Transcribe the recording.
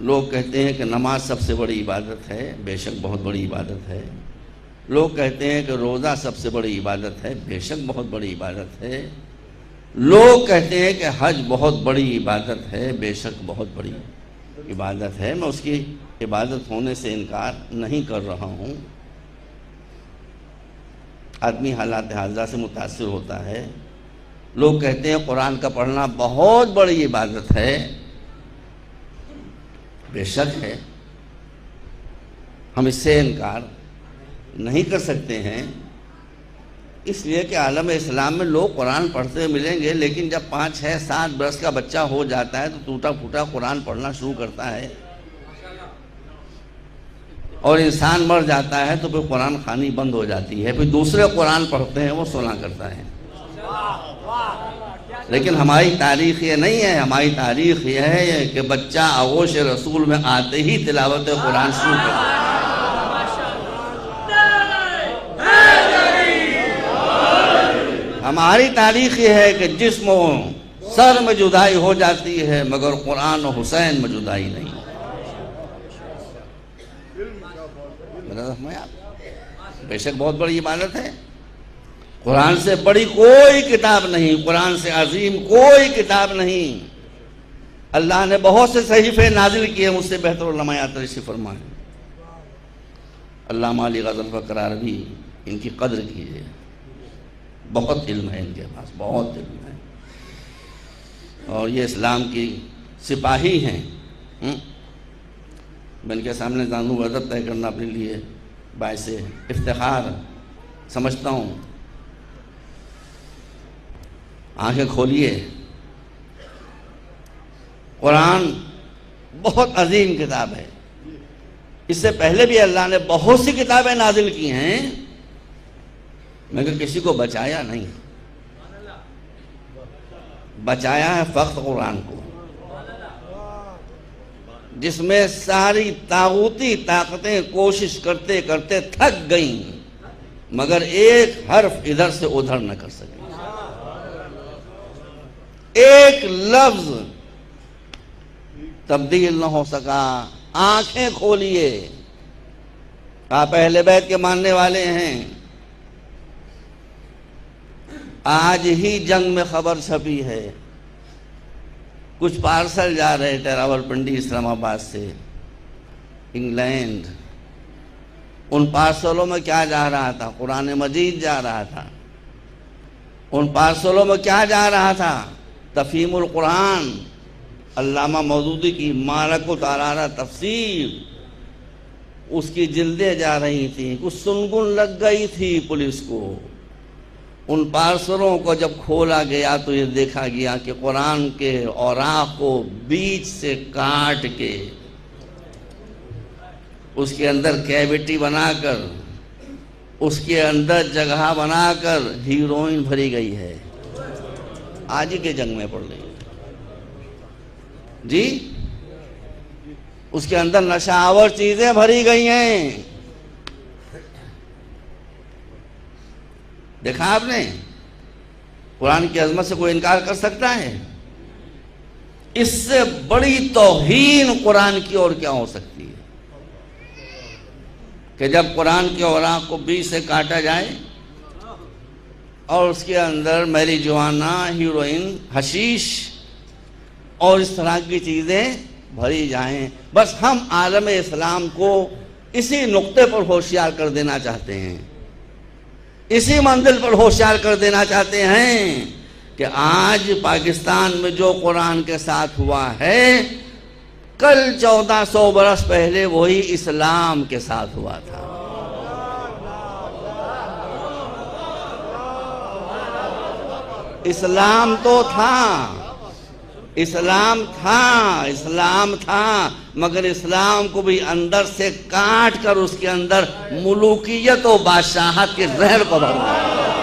لوگ کہتے ہیں کہ نماز سب سے بڑی عبادت ہے، بے شک بہت بڑی عبادت ہے۔ لوگ کہتے ہیں کہ روزہ سب سے بڑی عبادت ہے، بے شک بہت بڑی عبادت ہے۔ لوگ کہتے ہیں کہ حج بہت بڑی عبادت ہے، بے شک بہت بڑی عبادت ہے۔ میں اس کی عبادت ہونے سے انکار نہیں کر رہا ہوں۔ آدمی حالات حاضرہ سے متاثر ہوتا ہے۔ لوگ کہتے ہیں قرآن کا پڑھنا بہت بڑی عبادت ہے، بے شک ہے، ہم اس سے انکار نہیں کر سکتے ہیں، اس لیے کہ عالم اسلام میں لوگ قرآن پڑھتے ہوئے ملیں گے، لیکن جب 5، 6، 7 برس کا بچہ ہو جاتا ہے تو ٹوٹا پھوٹا قرآن پڑھنا شروع کرتا ہے، اور انسان مر جاتا ہے تو پھر قرآن خوانی بند ہو جاتی ہے، پھر دوسرے قرآن پڑھتے ہیں، وہ سنا کرتا ہے۔ لیکن ہماری تاریخ یہ نہیں ہے، ہماری تاریخ یہ ہے کہ بچہ آغوش رسول میں آتے ہی تلاوت قرآن شروع کرتا ہے۔ ہماری تاریخ یہ ہے کہ جسم و سر میں جدائی ہو جاتی ہے، مگر قرآن و حسین میں جدائی نہیں۔ بے شک بہت بڑی عبادت ہے، قرآن سے بڑی کوئی کتاب نہیں، قرآن سے عظیم کوئی کتاب نہیں۔ اللہ نے بہت سے صحیفے نازل کیے، مجھ سے بہتر علماء تشریف فرمائیں۔ علامہ علی غزنفر الفقر عربی، ان کی قدر کیجیے، بہت علم ہے ان کے پاس، بہت علم ہے، اور یہ اسلام کی سپاہی ہیں۔ میں ان کے سامنے زانو ادب طے کرنا اپنے لیے باعث افتخار سمجھتا ہوں۔ آنکھیں کھولیے، قرآن بہت عظیم کتاب ہے۔ اس سے پہلے بھی اللہ نے بہت سی کتابیں نازل کی ہیں، مگر کسی کو بچایا نہیں، بچایا ہے فقط قرآن کو، جس میں ساری طاغوتی طاقتیں کوشش کرتے کرتے تھک گئیں، مگر ایک حرف ادھر سے ادھر نہ کر سکیں، ایک لفظ تبدیل نہ ہو سکا۔ آنکھیں کھولیے، آپ اہل بیت کے ماننے والے ہیں۔ آج ہی جنگ میں خبر چھپی ہے، کچھ پارسل جا رہے تھے راولپنڈی اسلام آباد سے انگلینڈ۔ ان پارسلوں میں کیا جا رہا تھا؟ قرآن مجید جا رہا تھا۔ ان پارسلوں میں کیا جا رہا تھا؟ تفہیم القرآن، علامہ مودودی کی مارک الترارہ تفسیر، اس کی جلدیں جا رہی تھیں، کچھ سنگن لگ گئی تھی پولیس کو۔ ان پارسلوں کو جب کھولا گیا تو یہ دیکھا گیا کہ قرآن کے اوراق کو بیچ سے کاٹ کے اس کے اندر کیویٹی بنا کر، اس کے اندر جگہ بنا کر ہیروئن بھری گئی ہے۔ آج ہی کے جنگ میں پڑ رہی ہے جی، اس کے اندر نشہ آور چیزیں بھری گئی ہیں۔ دیکھا آپ نے؟ قرآن کی عظمت سے کوئی انکار کر سکتا ہے؟ اس سے بڑی توہین قرآن کی اور کیا ہو سکتی ہے کہ جب قرآن کے اوراق کو بیچ سے کاٹا جائے اور اس کے اندر میری جوانا، ہیروئن، حشیش اور اس طرح کی چیزیں بھری جائیں۔ بس ہم عالم اسلام کو اسی نقطے پر ہوشیار کر دینا چاہتے ہیں، اسی منزل پر ہوشیار کر دینا چاہتے ہیں کہ آج پاکستان میں جو قرآن کے ساتھ ہوا ہے، کل 1400 برس پہلے وہی اسلام کے ساتھ ہوا تھا۔ اسلام تو تھا، اسلام تھا، مگر اسلام کو بھی اندر سے کاٹ کر اس کے اندر ملوکیت و بادشاہت کے زہر کو بھر دیا۔